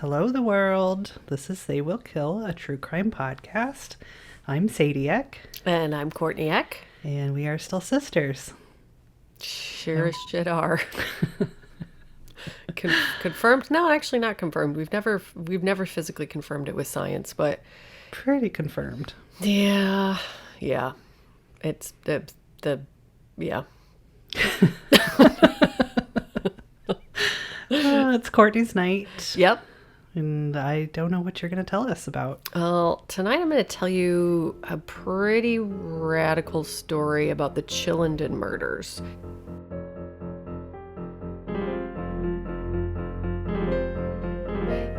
Hello, the world. This is They Will Kill, a true crime podcast. I'm Sadie Eck. And I'm Courtney Eck. And we are still sisters. Sure as shit are. Confirmed? No, actually not confirmed. We've never physically confirmed it with science, but pretty confirmed. Yeah. It's yeah. It's Courtney's night. Yep. And I don't know what you're going to tell us about. Well, tonight I'm going to tell you a pretty radical story about the Chillenden murders.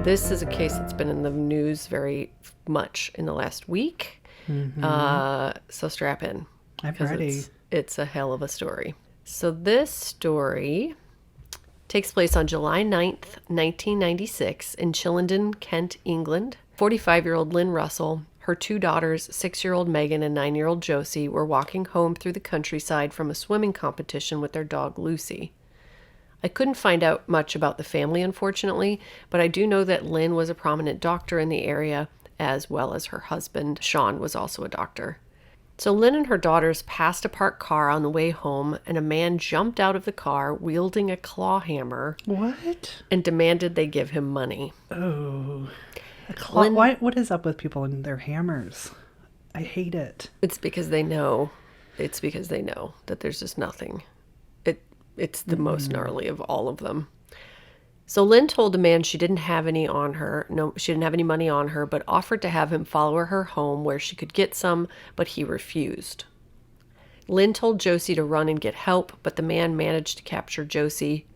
This is a case that's been in the news very much in the last week. Mm-hmm. So strap in. I'm ready. It's a hell of a story. So this story takes place on July 9th, 1996 in Chillenden, Kent, England. 45-year-old Lin Russell, her two daughters, 6-year-old Megan and 9-year-old Josie, were walking home through the countryside from a swimming competition with their dog Lucy. I couldn't find out much about the family, unfortunately, but I do know that Lin was a prominent doctor in the area, as well as her husband, Sean, was also a doctor. So Lin and her daughters passed a parked car on the way home, and a man jumped out of the car wielding a claw hammer. What? And demanded they give him money. Oh. A claw? What is up with people and their hammers? I hate it. It's because they know. It's because they know that there's just nothing. It's the most gnarly of all of them. So Lin told the man she didn't have any on her. No, she didn't have any money on her, but offered to have him follow her home where she could get some, but he refused. Lin told Josie to run and get help, but the man managed to capture Josie.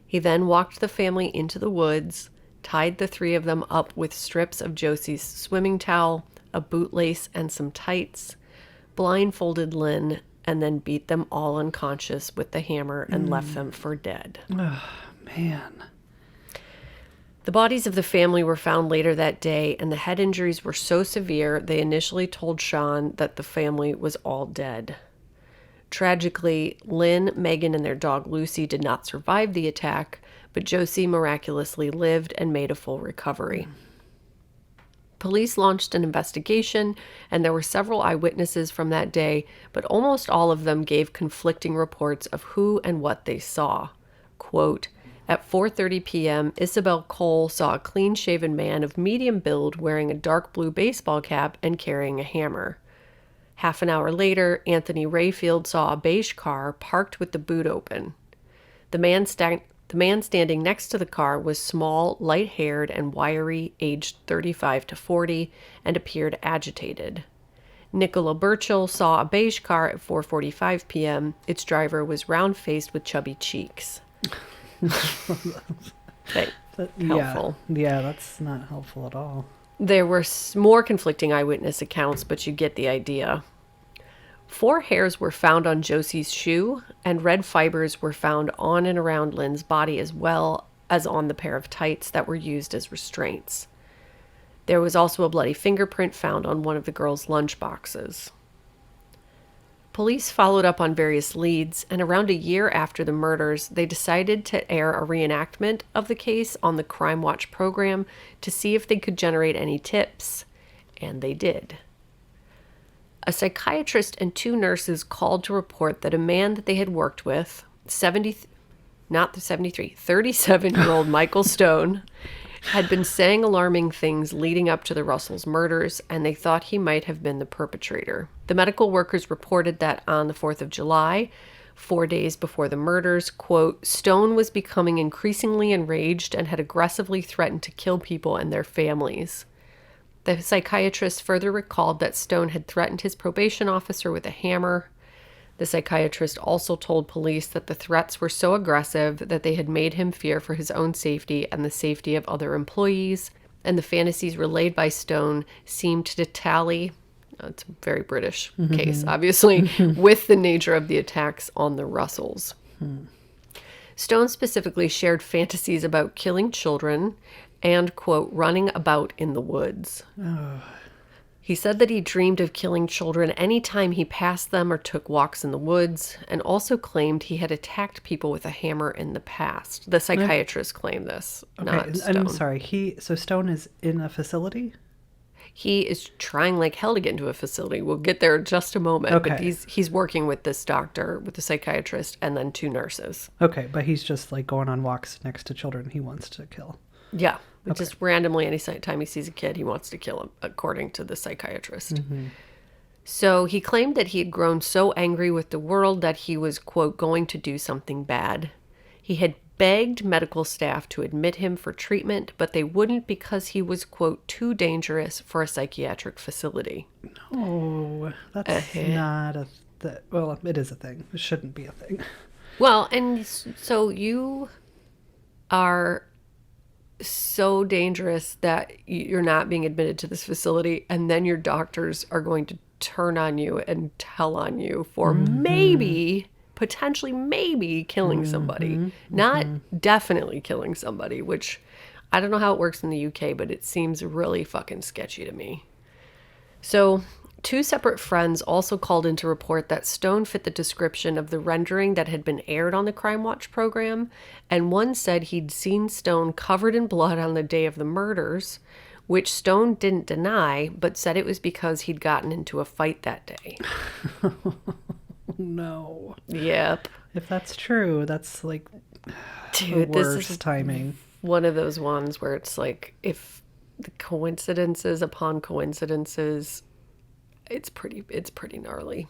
He then walked the family into the woods, tied the three of them up with strips of Josie's swimming towel, a bootlace, and some tights, blindfolded Lin, and then beat them all unconscious with the hammer and left them for dead. Oh, man. The bodies of the family were found later that day, and the head injuries were so severe they initially told Sean that the family was all dead. Tragically, Lin, Megan, and their dog Lucy did not survive the attack, but Josie miraculously lived and made a full recovery. Police launched an investigation, and there were several eyewitnesses from that day, but almost all of them gave conflicting reports of who and what they saw. Quote, at 4:30 p.m., Isabel Cole saw a clean-shaven man of medium build wearing a dark blue baseball cap and carrying a hammer. Half an hour later, Anthony Rayfield saw a beige car parked with the boot open. The man standing next to the car was small, light-haired, and wiry, aged 35 to 40, and appeared agitated. Nicola Burchill saw a beige car at 4:45 p.m. Its driver was round-faced with chubby cheeks. Okay. Helpful. Yeah, that's not helpful at all. There were more conflicting eyewitness accounts, but you get the idea. 4 hairs were found on Josie's shoe, and red fibers were found on and around Lin's body as well as on the pair of tights that were used as restraints. There was also a bloody fingerprint found on one of the girls' lunch boxes. Police followed up on various leads, and around a year after the murders, they decided to air a reenactment of the case on the Crime Watch program to see if they could generate any tips, and they did. A psychiatrist and 2 nurses called to report that a man that they had worked with, 37-year-old Michael Stone, had been saying alarming things leading up to the Russells' murders, and they thought he might have been the perpetrator. The medical workers reported that on the 4th of July, 4 days before the murders, quote, Stone was becoming increasingly enraged and had aggressively threatened to kill people and their families. The psychiatrist further recalled that Stone had threatened his probation officer with a hammer. The psychiatrist also told police that the threats were so aggressive that they had made him fear for his own safety and the safety of other employees, and the fantasies relayed by Stone seemed to tally, it's a very British case, obviously, with the nature of the attacks on the Russells. Stone specifically shared fantasies about killing children and, quote, running about in the woods. He said that he dreamed of killing children anytime he passed them or took walks in the woods, and also claimed he had attacked people with a hammer in the past. The psychiatrist claimed this, not Stone. I'm sorry. So Stone is in a facility? He is trying like hell to get into a facility. We'll get there in just a moment. Okay. But he's working with this doctor, with the psychiatrist, and then 2 nurses. Okay, but he's just like going on walks next to children he wants to kill. Yeah. Just randomly, any time he sees a kid, he wants to kill him, according to the psychiatrist. Mm-hmm. So he claimed that he had grown so angry with the world that he was, quote, going to do something bad. He had begged medical staff to admit him for treatment, but they wouldn't because he was, quote, too dangerous for a psychiatric facility. No, that's not a thing. Well, it is a thing. It shouldn't be a thing. Well, and so you are so dangerous that you're not being admitted to this facility, and then your doctors are going to turn on you and tell on you for potentially maybe killing somebody. Not definitely killing somebody, which I don't know how it works in the UK, but it seems really fucking sketchy to me. So 2 separate friends also called in to report that Stone fit the description of the rendering that had been aired on the Crime Watch program, and one said he'd seen Stone covered in blood on the day of the murders, which Stone didn't deny, but said it was because he'd gotten into a fight that day. No. Yep. If that's true, that's like Dude, the worst this is timing. One of those ones where it's like, if the coincidences upon coincidences, it's pretty gnarly.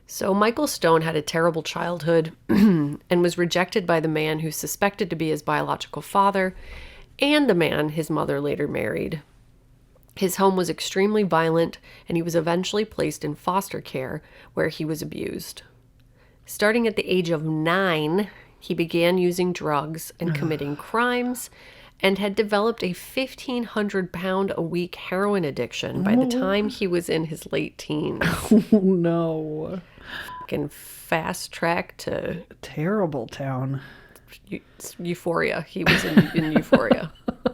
So Michael Stone had a terrible childhood and was rejected by the man who suspected to be his biological father and the man his mother later married. His home was extremely violent, and he was eventually placed in foster care where he was abused. Starting at the age of 9, he began using drugs and committing crimes, and had developed a 1,500-pound-a-week heroin addiction by the time he was in his late teens. Oh, no. Fucking fast track to Terrible town. Euphoria. He was in Euphoria.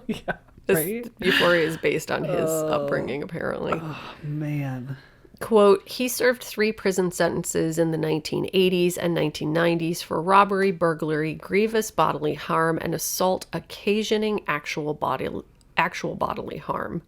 Yeah, Right? Euphoria is based on his upbringing, apparently. Oh, man. Quote, he served 3 prison sentences in the 1980s and 1990s for robbery, burglary, grievous bodily harm, and assault occasioning actual bodily harm.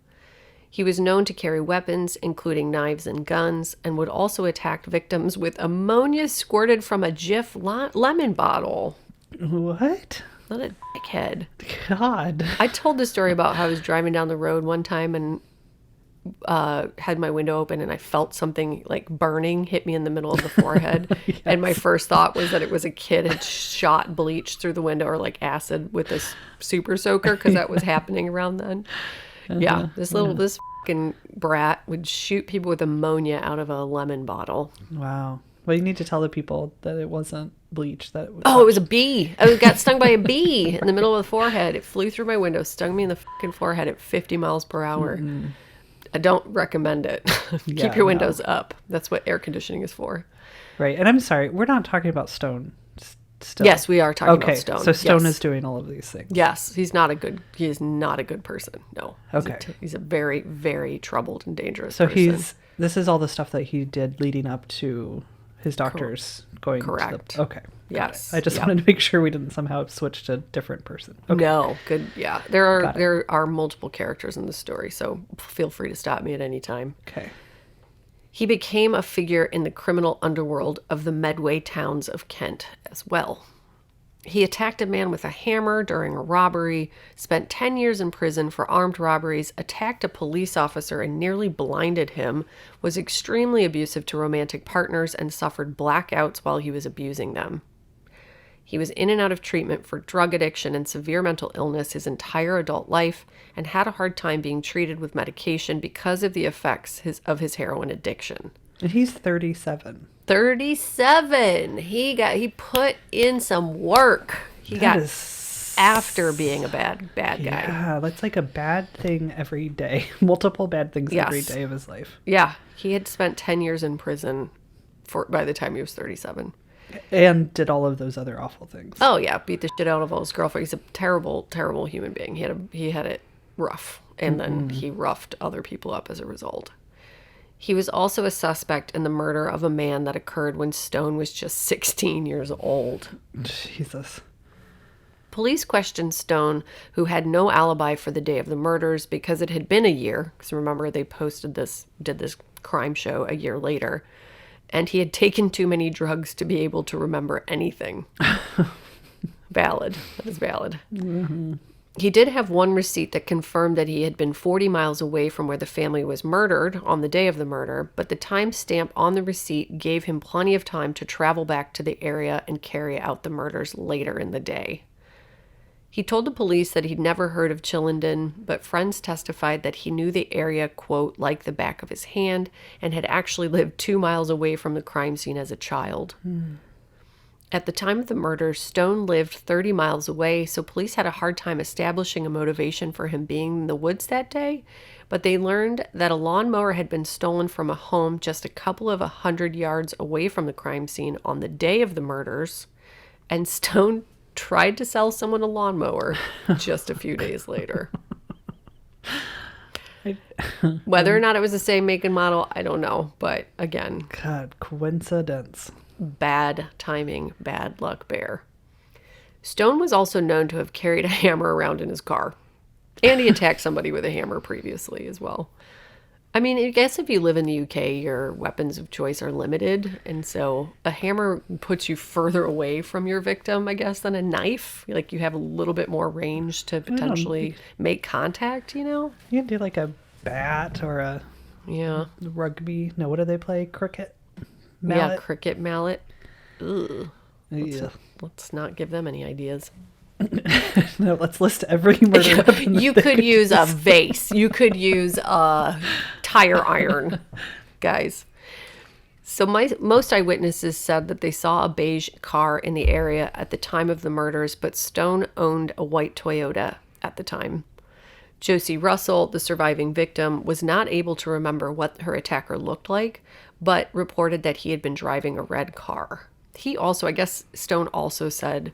He was known to carry weapons, including knives and guns, and would also attack victims with ammonia squirted from a Jif lemon bottle. What? What a dickhead. God. I told this story about how I was driving down the road one time and had my window open and I felt something like burning hit me in the middle of the forehead. Yes. And my first thought was that it was a kid had shot bleach through the window or like acid with a super soaker, because that was happening around then. Yeah, this fucking brat would shoot people with ammonia out of a lemon bottle. Wow. Well, you need to tell the people that it wasn't bleach. That it was a bee. I got stung by a bee in the middle of the forehead. It flew through my window, stung me in the fucking forehead at 50 miles per hour. Mm-hmm. I don't recommend it. Keep your windows up. That's what air conditioning is for. Right. And I'm sorry, we're not talking about Stone still. Yes, we are talking about Stone. So Stone is doing all of these things. Yes, he is not a good person. No. Okay. He's a very, very troubled and dangerous person. So this is all the stuff that he did leading up to his doctors going. Correct. Okay. Yes. I just wanted to make sure we didn't somehow switch to a different person. Okay. No. Good. Yeah. There are multiple characters in the story, so feel free to stop me at any time. Okay. He became a figure in the criminal underworld of the Medway towns of Kent as well. He attacked a man with a hammer during a robbery, spent 10 years in prison for armed robberies, attacked a police officer and nearly blinded him, was extremely abusive to romantic partners, and suffered blackouts while he was abusing them. He was in and out of treatment for drug addiction and severe mental illness his entire adult life, and had a hard time being treated with medication because of the effects of his heroin addiction. And he's 37. 37. He put in some work. After being a bad guy. Yeah, that's like a bad thing every day. Multiple bad things every day of his life. Yeah, he had spent 10 years in prison by the time he was 37. And did all of those other awful things. Oh yeah, beat the shit out of all his girlfriend. He's a terrible, terrible human being. He had it rough. And then he roughed other people up as a result. He was also a suspect in the murder of a man that occurred when Stone was just 16 years old. Jesus. Police questioned Stone, who had no alibi for the day of the murders because it had been a year. Because remember, they did this crime show a year later. And he had taken too many drugs to be able to remember anything. Valid. That is valid. Mm-hmm. He did have one receipt that confirmed that he had been 40 miles away from where the family was murdered on the day of the murder, but the timestamp on the receipt gave him plenty of time to travel back to the area and carry out the murders later in the day. He told the police that he'd never heard of Chillenden, but friends testified that he knew the area, quote, like the back of his hand, and had actually lived 2 miles away from the crime scene as a child. At the time of the murder, Stone lived 30 miles away, so police had a hard time establishing a motivation for him being in the woods that day, but they learned that a lawnmower had been stolen from a home just a couple of 100 yards away from the crime scene on the day of the murders, and Stone tried to sell someone a lawnmower just a few days later. Whether or not it was the same make and model, I don't know, but again... God, coincidence. Bad timing, bad luck bear. Stone was also known to have carried a hammer around in his car. And he attacked somebody with a hammer previously as well. I mean, I guess if you live in the UK, your weapons of choice are limited. And so a hammer puts you further away from your victim, I guess, than a knife. Like you have a little bit more range to potentially make contact, you know? You can do like a bat or a rugby. No, what do they play? Cricket? Mallet? Yeah, cricket mallet. Ugh. Let's not give them any ideas. No, let's list every murder weapon. You could use a vase. You could use a tire iron, guys. So most eyewitnesses said that they saw a beige car in the area at the time of the murders, but Stone owned a white Toyota at the time. Josie Russell, the surviving victim, was not able to remember what her attacker looked like, but reported that he had been driving a red car. He also, I guess Stone also said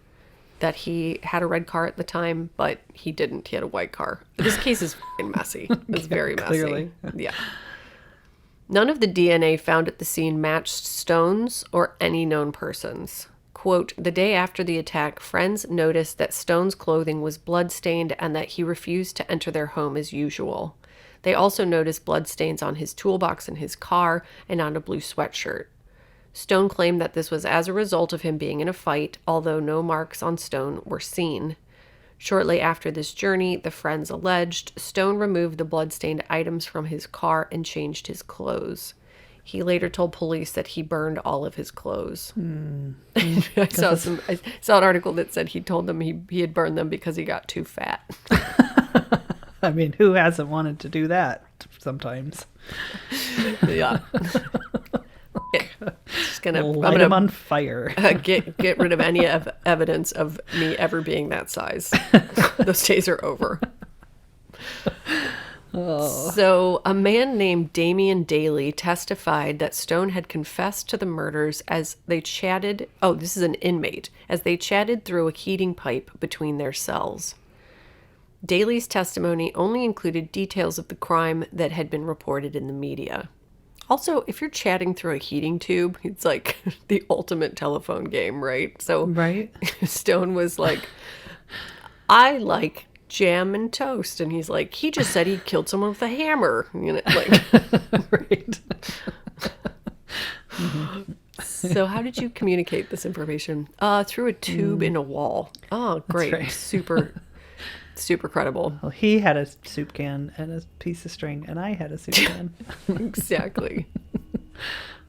that he had a red car at the time, but he didn't. He had a white car. This case is fucking messy. It's very messy. Clearly. Yeah. None of the DNA found at the scene matched Stone's or any known persons. Quote, the day after the attack, friends noticed that Stone's clothing was bloodstained and that he refused to enter their home as usual. They also noticed bloodstains on his toolbox in his car and on a blue sweatshirt. Stone claimed that this was as a result of him being in a fight, although no marks on Stone were seen. Shortly after this journey, the friends alleged, Stone removed the bloodstained items from his car and changed his clothes. He later told police that he burned all of his clothes. I saw an article that said he told them he had burned them because he got too fat. I mean, who hasn't wanted to do that sometimes? Yeah. I'm light him on fire. Get rid of any evidence of me ever being that size. Those days are over. Oh. So a man named Damian Daly testified that Stone had confessed to the murders as they chatted. Oh, this is an inmate. As they chatted through a heating pipe between their cells. Daly's testimony only included details of the crime that had been reported in the media. Also, if you're chatting through a heating tube, it's like the ultimate telephone game, right? So right. Stone was like, I like jam and toast. And he's like, he just said he killed someone with a hammer. You know, like, right. So how did you communicate this information? Through a tube in a wall. Oh, great. Right. Super credible. Well, he had a soup can and a piece of string, and I had a soup can. Exactly.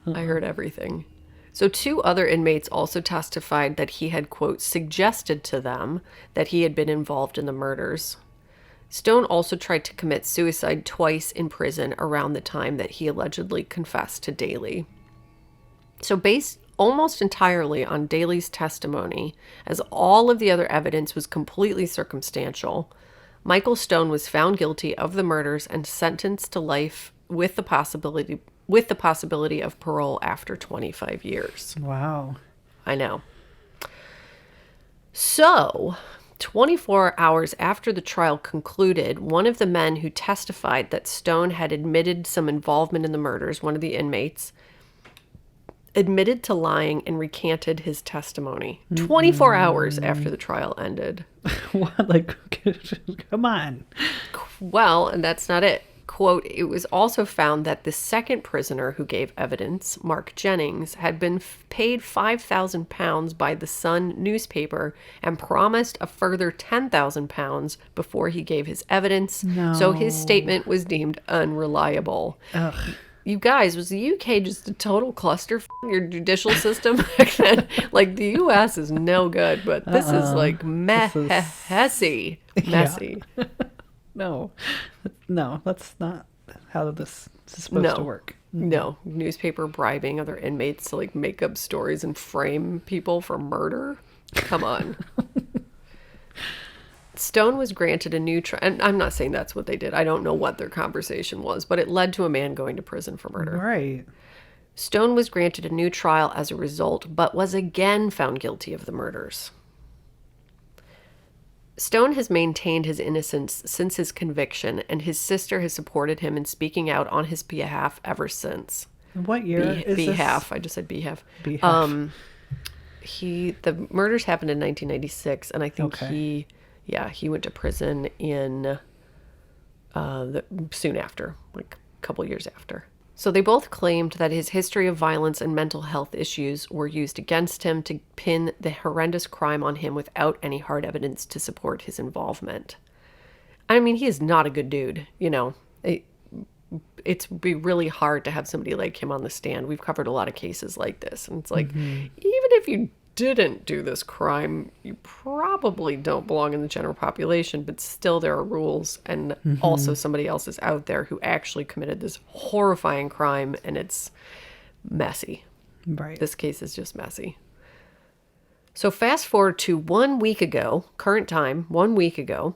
I heard everything. So 2 other inmates also testified that he had, quote, suggested to them that he had been involved in the murders. Stone also tried to commit suicide twice in prison around the time that he allegedly confessed to Daly. So based almost entirely on Daly's testimony, as all of the other evidence was completely circumstantial, Michael Stone was found guilty of the murders and sentenced to life with the possibility of parole after 25 years. Wow. I know. So, 24 hours after the trial concluded, one of the men who testified that Stone had admitted some involvement in the murders, one of the inmates, admitted to lying and recanted his testimony 24 hours after the trial ended. What? Like, come on. Well, and that's not it. Quote, it was also found that the second prisoner who gave evidence, Mark Jennings, had been paid £5,000 by the Sun newspaper and promised a further £10,000 before he gave his evidence. No. So his statement was deemed unreliable. Ugh. You guys, was the UK just a total cluster? Your judicial system back then? Like, the US is no good, but this is like messy. Messy. Yeah. No, that's not how this is supposed to work. No, newspaper bribing other inmates to like make up stories and frame people for murder. Come on. Stone was granted a new trial, and I'm not saying that's what they did. I don't know what their conversation was, but it led to a man going to prison for murder. Right. Stone was granted a new trial as a result, but was again found guilty of the murders. Stone has maintained his innocence since his conviction, and his sister has supported him in speaking out on his behalf ever since. What year is behalf. this? I just said behalf. Behalf. The murders happened in 1996, and I think he went to prison in soon after, like a couple years after. So they both claimed that his history of violence and mental health issues were used against him to pin the horrendous crime on him without any hard evidence to support his involvement. I mean, he is not a good dude, you know. It's be really hard to have somebody like him on the stand. We've covered a lot of cases like this, and it's like, even if you didn't do this crime, you probably don't belong in the general population, but still there are rules, and also somebody else is out there who actually committed this horrifying crime, and it's messy. Right. This case is just messy. So fast forward to 1 week ago, current time, 1 week ago,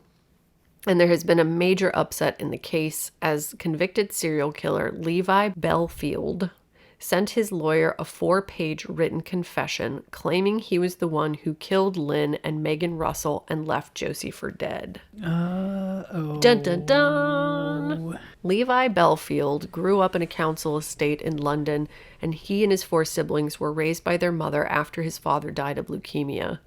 and there has been a major upset in the case as convicted serial killer Levi Bellfield sent his lawyer a 4-page written confession claiming he was the one who killed Lin and Megan Russell and left Josie for dead. Dun dun dun! Levi Bellfield grew up in a council estate in London, and he and his 4 siblings were raised by their mother after his father died of leukemia.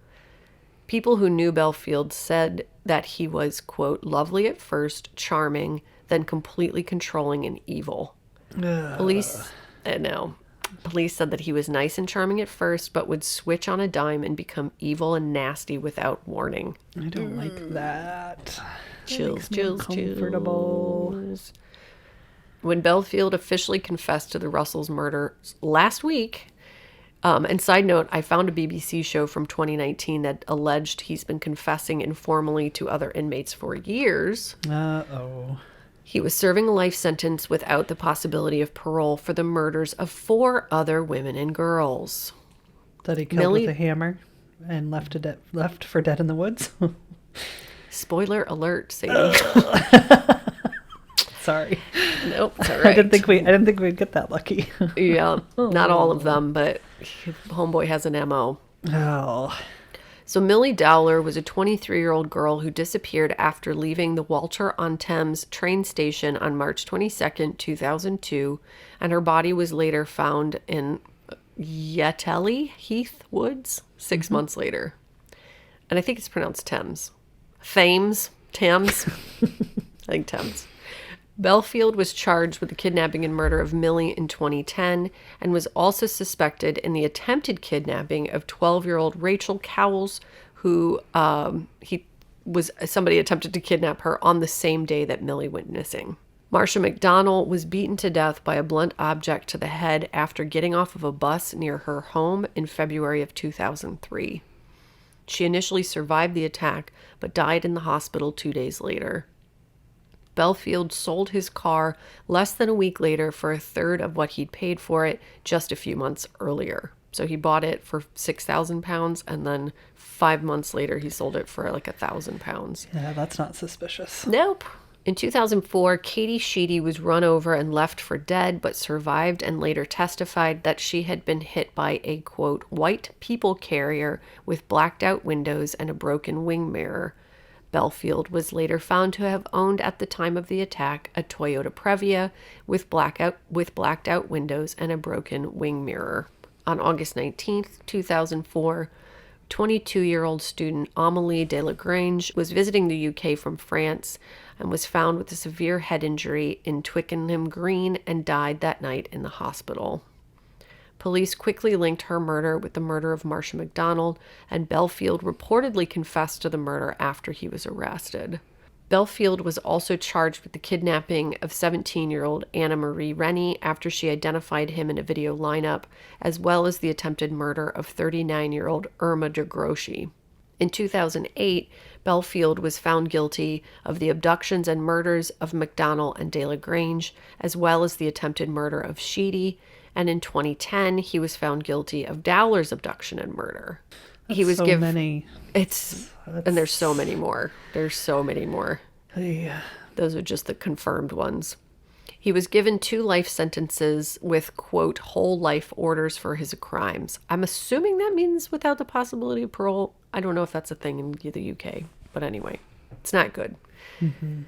People who knew Bellfield said that he was, quote, lovely at first, charming, then completely controlling and evil. Police said that he was nice and charming at first, but would switch on a dime and become evil and nasty without warning. I don't like that. Chills. Uncomfortable. When Bellfield officially confessed to the Russells' murder last week, and side note, I found a BBC show from 2019 that alleged he's been confessing informally to other inmates for years. He was serving a life sentence without the possibility of parole for the murders of 4 other women and girls. That he killed with a hammer and left for dead in the woods? Spoiler alert, Sadie. Sorry. Nope, it's all right. I didn't think we'd get that lucky. Yeah, not all of them, but homeboy has an MO. Oh. So Millie Dowler was a 23-year-old girl who disappeared after leaving the Walter-on-Thames train station on March 22nd, 2002, and her body was later found in Yateley Heath Woods 6 months later. And I think it's pronounced Thames. Thames? Thames? I think Thames. Bellfield was charged with the kidnapping and murder of Millie in 2010 and was also suspected in the attempted kidnapping of 12-year-old Rachel Cowles, who somebody attempted to kidnap her on the same day that Millie went missing. Marsha McDonnell was beaten to death by a blunt object to the head after getting off of a bus near her home in February of 2003. She initially survived the attack, but died in the hospital 2 days later. Bellfield sold his car less than a week later for a third of what he'd paid for it just a few months earlier. So he bought it for £6,000, and then 5 months later he sold it for like £1,000. Yeah, that's not suspicious. Nope. In 2004, Katie Sheedy was run over and left for dead, but survived and later testified that she had been hit by a, quote, white people carrier with blacked out windows and a broken wing mirror. Bellfield was later found to have owned at the time of the attack a Toyota Previa with blacked out windows and a broken wing mirror. On August 19, 2004, 22-year-old student Amélie Delagrange was visiting the UK from France and was found with a severe head injury in Twickenham Green and died that night in the hospital. Police quickly linked her murder with the murder of Marcia McDonald, and Bellfield reportedly confessed to the murder after he was arrested. Bellfield was also charged with the kidnapping of 17-year-old Anna Marie Rennie after she identified him in a video lineup, as well as the attempted murder of 39-year-old Irma de Groschi. In 2008, Bellfield was found guilty of the abductions and murders of McDonald and Delagrange, as well as the attempted murder of Sheedy, and in 2010, he was found guilty of Dowler's abduction and murder. He was given many. And there's so many more. There's so many more. Yeah. Those are just the confirmed ones. He was given 2 life sentences with, quote, whole life orders for his crimes. I'm assuming that means without the possibility of parole. I don't know if that's a thing in the UK, but anyway, it's not good. Mm-hmm.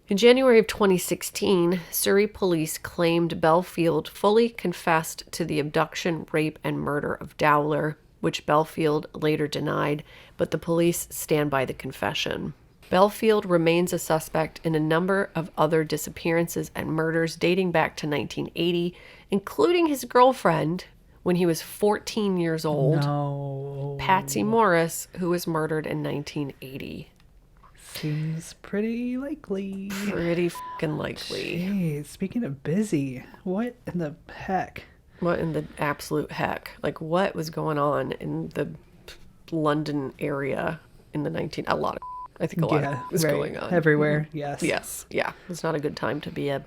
In January of 2016, Surrey police claimed Bellfield fully confessed to the abduction, rape, and murder of Dowler, which Bellfield later denied, but the police stand by the confession. Bellfield remains a suspect in a number of other disappearances and murders dating back to 1980, including his girlfriend when he was 14 years old, Patsy Morris, who was murdered in 1980. Seems pretty likely. Pretty fucking likely. Jeez, speaking of busy, what in the heck? What in the absolute heck? Like, what was going on in the London area in the I think a lot was going on. Everywhere, yes. Yes, yeah. It's not a good time to be a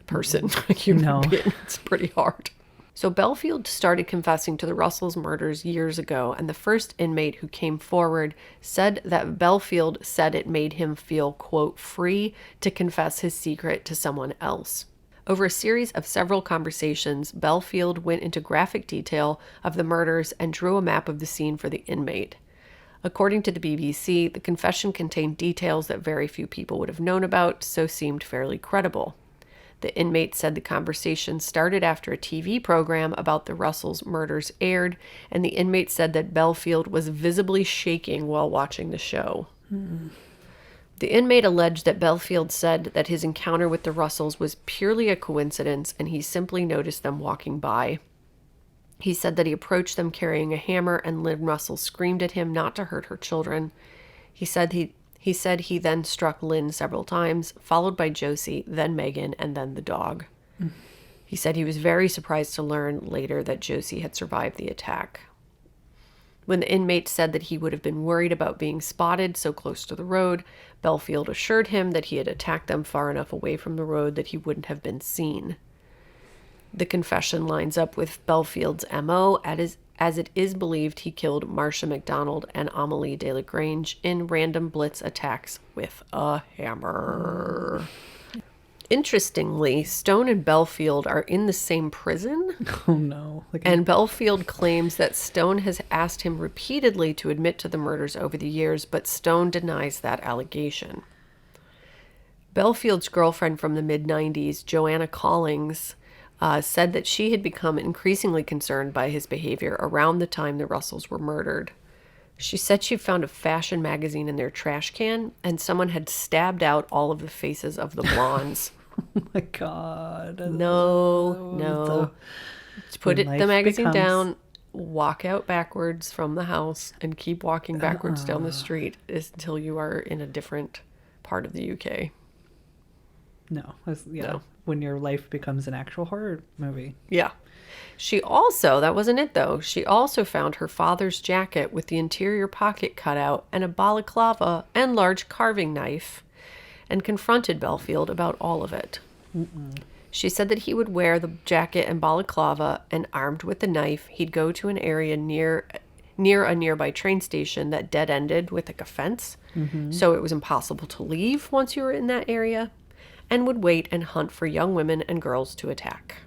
person, a human being. It's pretty hard. So Bellfield started confessing to the Russells' murders years ago, and the first inmate who came forward said that Bellfield said it made him feel, quote, free to confess his secret to someone else. Over a series of several conversations, Bellfield went into graphic detail of the murders and drew a map of the scene for the inmate. According to the BBC, the confession contained details that very few people would have known about, so seemed fairly credible. The inmate said the conversation started after a TV program about the Russells' murders aired, and the inmate said that Bellfield was visibly shaking while watching the show. The inmate alleged that Bellfield said that his encounter with the Russells was purely a coincidence and he simply noticed them walking by. He said that he approached them carrying a hammer and Lin Russell screamed at him not to hurt her children. He said he then struck Lin several times, followed by Josie, then Megan, and then the dog. He said he was very surprised to learn later that Josie had survived the attack. When the inmate said that he would have been worried about being spotted so close to the road, Bellfield assured him that he had attacked them far enough away from the road that he wouldn't have been seen. The confession lines up with Bellfield's MO, as it is believed he killed Marcia McDonald and Amélie Delagrange in random blitz attacks with a hammer. Interestingly, Stone and Bellfield are in the same prison. Oh no. And Bellfield claims that Stone has asked him repeatedly to admit to the murders over the years, but Stone denies that allegation. Bellfield's girlfriend from the mid-90s, Joanna Collings, said that she had become increasingly concerned by his behavior around the time the Russells were murdered. She said she found a fashion magazine in their trash can, and someone had stabbed out all of the faces of the blondes. Oh my God. No. Put the magazine down, walk out backwards from the house, and keep walking backwards down the street until you are in a different part of the UK. No. When your life becomes an actual horror movie. Yeah. She also, that wasn't it though, she also found her father's jacket with the interior pocket cut out and a balaclava and large carving knife, and confronted Bellfield about all of it. She said that he would wear the jacket and balaclava, and armed with the knife, he'd go to an area near near a nearby train station that dead-ended with like a fence. So it was impossible to leave once you were in that area, and would wait and hunt for young women and girls to attack.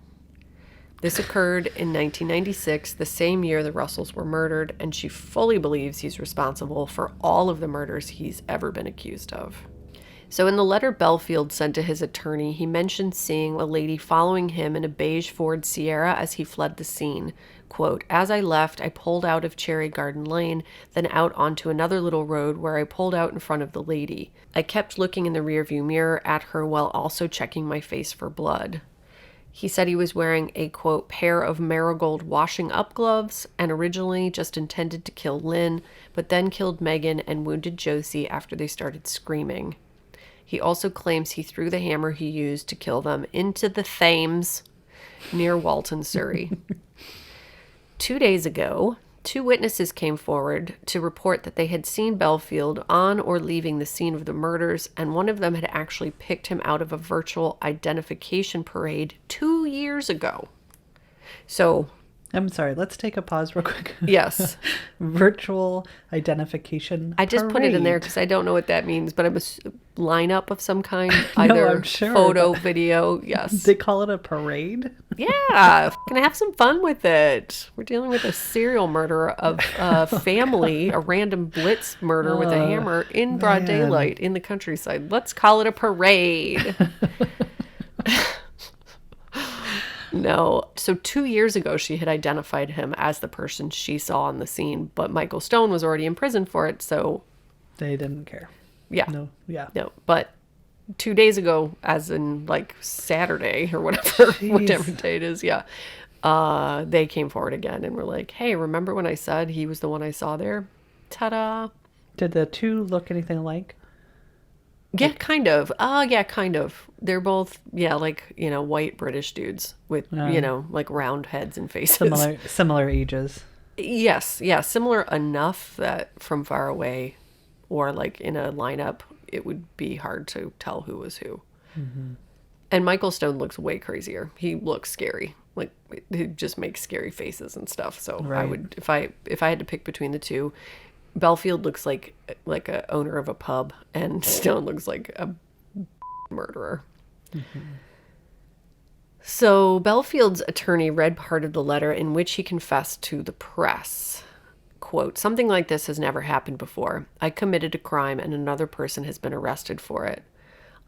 This occurred in 1996, the same year the Russells were murdered, and she fully believes he's responsible for all of the murders he's ever been accused of. So in the letter Bellfield sent to his attorney, he mentioned seeing a lady following him in a beige Ford Sierra as he fled the scene. Quote, "As I left, I pulled out of Cherry Garden Lane, then out onto another little road where I pulled out in front of the lady. I kept looking in the rearview mirror at her while also checking my face for blood." He said he was wearing a, quote, "pair of marigold washing up gloves and originally just intended to kill Lin, but then killed Megan and wounded Josie after they started screaming." He also claims he threw the hammer he used to kill them into the Thames near Walton, Surrey. 2 days ago, 2 witnesses came forward to report that they had seen Bellfield on or leaving the scene of the murders, and one of them had actually picked him out of a virtual identification parade 2 years ago. So, I'm sorry, let's take a pause real quick. yes. Virtual identification I just put it in there parade. because I don't know what that means, but it was a lineup of some kind, No, either I'm sure, photo, but- video, yes. They call it a parade? Yeah, gonna have some fun with it. We're dealing with a serial murder of a family, a random blitz murder with a hammer in broad man. daylight in the countryside. Let's call it a parade. No. So 2 years ago, she had identified him as the person she saw on the scene, but Michael Stone was already in prison for it, so They didn't care. yeah. No, yeah. No, but 2 days ago, as in like Saturday or whatever, whatever day it is, yeah, they came forward again and were like, "Hey, remember when I said he was the one I saw there? Ta-da!" Did the two look anything alike? Yeah, kind of. Yeah, kind of. They're both, yeah, like, you know, white British dudes with, you know, like round heads and faces. Similar ages. Yes, yeah, similar enough that from far away or like in a lineup, it would be hard to tell who was who. And Michael Stone looks way crazier. He looks scary. Like, he just makes scary faces and stuff. So I Right. would, if I had to pick between the two, Bellfield looks like a owner of a pub, and Stone looks like a murderer. So Bellfield's attorney read part of the letter in which he confessed to the press. Quote, "Something like this has never happened before. I committed a crime and another person has been arrested for it.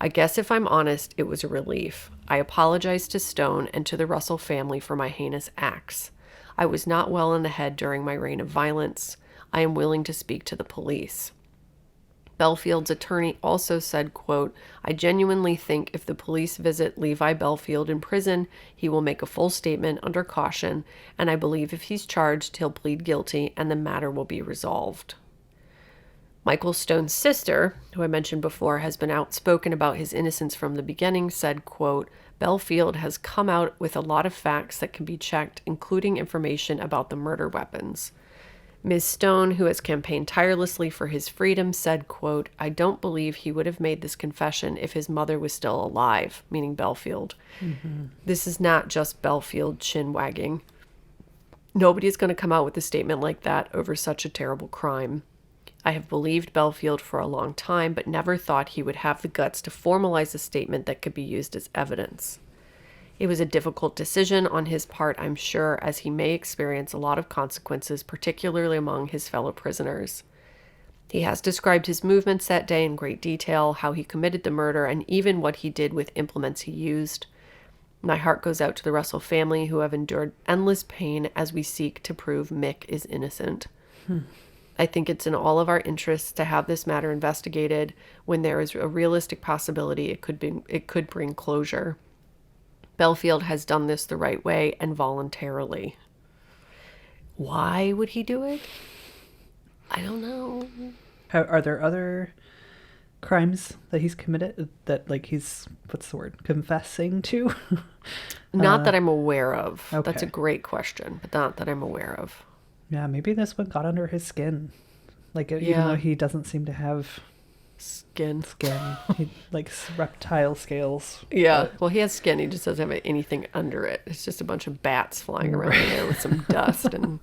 I guess if I'm honest, it was a relief. I apologize to Stone and to the Russell family for my heinous acts. I was not well in the head during my reign of violence. I am willing to speak to the police." Bellfield's attorney also said, quote, "I genuinely think if the police visit Levi Bellfield in prison, he will make a full statement under caution, and I believe if he's charged, he'll plead guilty and the matter will be resolved." Michael Stone's sister, who I mentioned before, has been outspoken about his innocence from the beginning, said, quote, "Bellfield has come out with a lot of facts that can be checked, including information about the murder weapons." Ms. Stone, who has campaigned tirelessly for his freedom, said, quote, "I don't believe he would have made this confession if his mother was still alive," meaning Bellfield. This is not just Bellfield chin-wagging. Nobody is going to come out with a statement like that over such a terrible crime. I have believed Bellfield for a long time, but never thought he would have the guts to formalize a statement that could be used as evidence. It was a difficult decision on his part, I'm sure, as he may experience a lot of consequences, particularly among his fellow prisoners. He has described his movements that day in great detail, how he committed the murder, and even what he did with implements he used. My heart goes out to the Russell family, who have endured endless pain as we seek to prove Mick is innocent. I think it's in all of our interests to have this matter investigated when there is a realistic possibility it could bring closure. Bellfield has done this the right way and voluntarily. Why would he do it? I don't know. Are there other crimes that he's committed that, like, he's, what's the word, confessing to? Not that I'm aware of. okay. That's a great question, but not that I'm aware of. Yeah, maybe this one got under his skin. Like, even Yeah. though he doesn't seem to have Skin. He likes reptile scales. Yeah. Well, he has skin. He just doesn't have anything under it. It's just a bunch of bats flying around in there with some dust and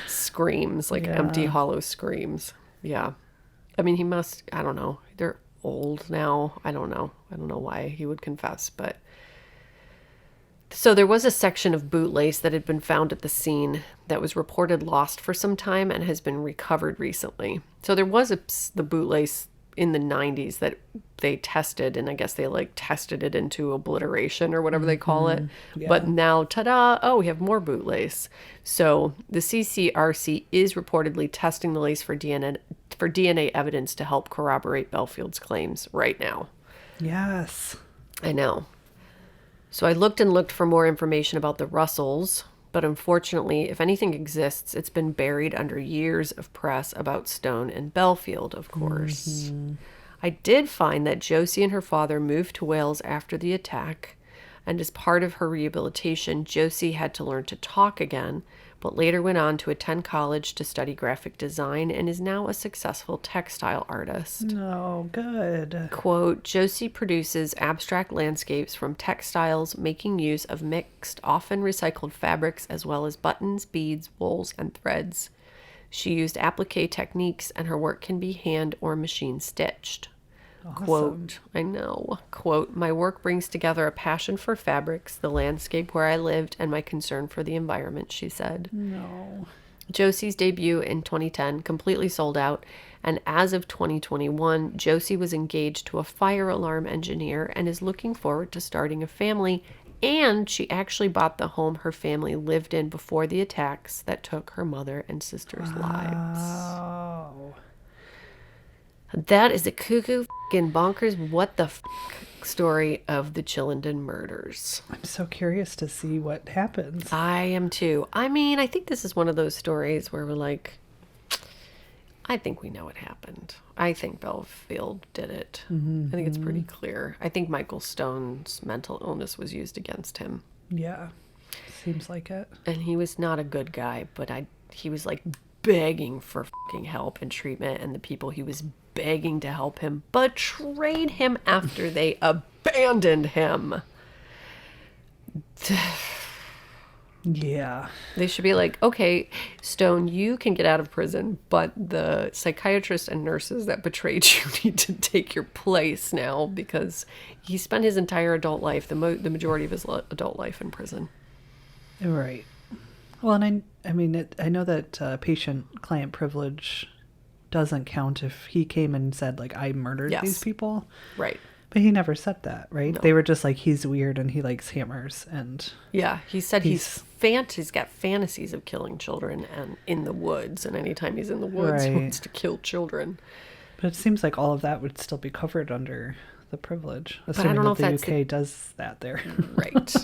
screams, like empty, hollow screams. Yeah. I mean, he must, I don't know. They're old now. I don't know. I don't know why he would confess, but. So there was a section of bootlace that had been found at the scene that was reported lost for some time and has been recovered recently. So there was the bootlace in the 90s that they tested, and I guess they like tested it into obliteration or whatever they call it. Yeah. But now, ta-da, oh, we have more bootlace. So the CCRC is reportedly testing the lace for DNA evidence to help corroborate Bellfield's claims right now. Yes. I know. So I looked for more information about the Russells, but unfortunately, if anything exists, it's been buried under years of press about Stone and Bellfield, of course. Mm-hmm. I did find that Josie and her father moved to Wales after the attack, and as part of her rehabilitation, Josie had to learn to talk again, but later went on to attend college to study graphic design and is now a successful textile artist. Oh, good. Quote, Josie produces abstract landscapes from textiles, making use of mixed, often recycled fabrics, as well as buttons, beads, wools, and threads. She used applique techniques, and her work can be hand or machine stitched. Awesome. Quote, I know. Quote, my work brings together a passion for fabrics, the landscape where I lived, and my concern for the environment, she said. No. Josie's debut in 2010 completely sold out, and as of 2021, Josie was engaged to a fire alarm engineer and is looking forward to starting a family, and she actually bought the home her family lived in before the attacks that took her mother and sister's lives. Oh. That is a cuckoo f***ing bonkers what the f*** story of the Chillenden murders. I'm so curious to see what happens. I am too. I mean, I think this is one of those stories where we're like, I think we know what happened. I think Bellfield did it. Mm-hmm. I think it's pretty clear. I think Michael Stone's mental illness was used against him. Yeah, seems like it. And he was not a good guy, but he was like begging for fucking help and treatment, and the people he was begging to help him betrayed him after they abandoned him. Yeah. They should be like, okay, Stone, you can get out of prison, but the psychiatrists and nurses that betrayed you need to take your place now, because he spent his entire adult life, the majority of his adult life in prison. Right. Well, and I mean, I know that patient-client privilege doesn't count if he came and said, like, I murdered these people. Right. But he never said that, right? No. They were just like, he's weird and he likes hammers. And yeah, he said he's got fantasies of killing children and in the woods. And anytime he's in the woods, he wants to kill children. But it seems like all of that would still be covered under the privilege. But I don't know if the UK does that there. Right.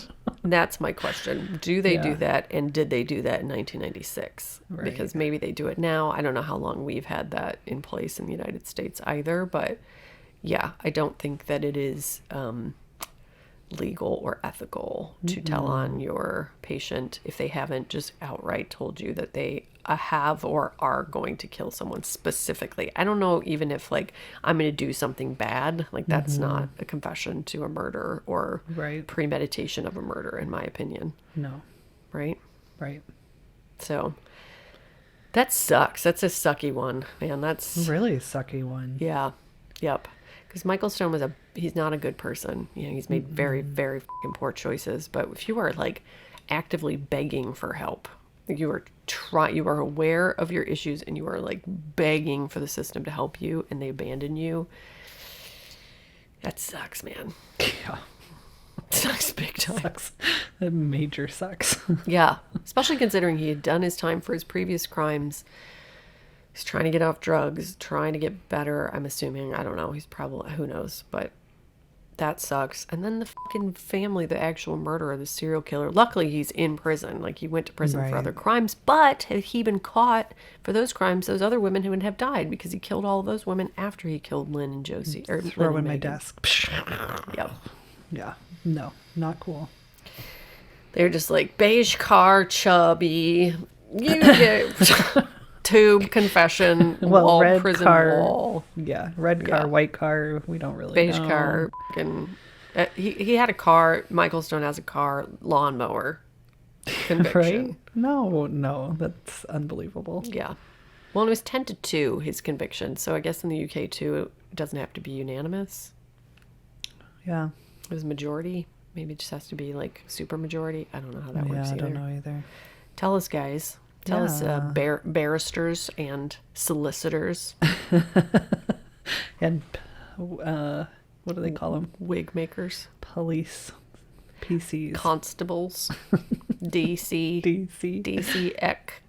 That's my question. Do they do that? And did they do that in 1996? Right. Because maybe they do it now. I don't know how long we've had that in place in the United States either. But yeah, I don't think that it is legal or ethical to tell on your patient if they haven't just outright told you that they have or are going to kill someone specifically. I don't know even if, like, I'm going to do something bad. Like, that's not a confession to a murder or premeditation of a murder, in my opinion. No. Right? Right. So that sucks. That's a sucky one, man. That's really a sucky one. Yeah. Yep. Because Michael Stone he's not a good person. You know, he's made very, very fucking poor choices. But if you are, like, actively begging for help, you are aware of your issues and you are, like, begging for the system to help you, and they abandon you, that sucks, man. Yeah. It sucks big time. Sucks. That major sucks. Yeah. Especially considering he had done his time for his previous crimes. He's trying to get off drugs, trying to get better, I'm assuming. I don't know. He's probably, who knows, but that sucks. And then the fucking family, the actual murderer, the serial killer. Luckily, he's in prison. Like, he went to prison for other crimes. But had he been caught for those crimes, those other women would have died, because he killed all of those women after he killed Lin and Josie. Or throw Lin in my Megan. desk. Yep. Yeah. No, not cool. They're just like, beige car, chubby. You get tube confession Well, wall, red prison car. wall, Yeah, red car, Yeah. white car. We don't really beige know. car. And he had a car. Michael Stone has a car, lawnmower conviction. Right? No, that's unbelievable. Yeah. Well, it was 10-2 his conviction. So I guess in the UK too, it doesn't have to be unanimous. Yeah. It was majority. Maybe it just has to be like super majority. I don't know how that works I either. don't know either. Tell us, guys. Tell us, Yeah. barristers and solicitors, And what do they call them? wig makers, Police. PCs. constables, DC, DC. DC Eck.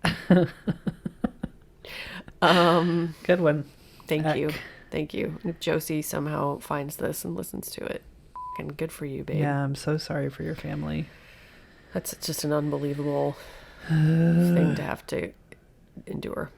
Good one. Thank you. Eck. Thank you. If Josie somehow finds this and listens to it, and good for you, babe. Yeah, I'm so sorry for your family. That's just an unbelievable thing to have to endure.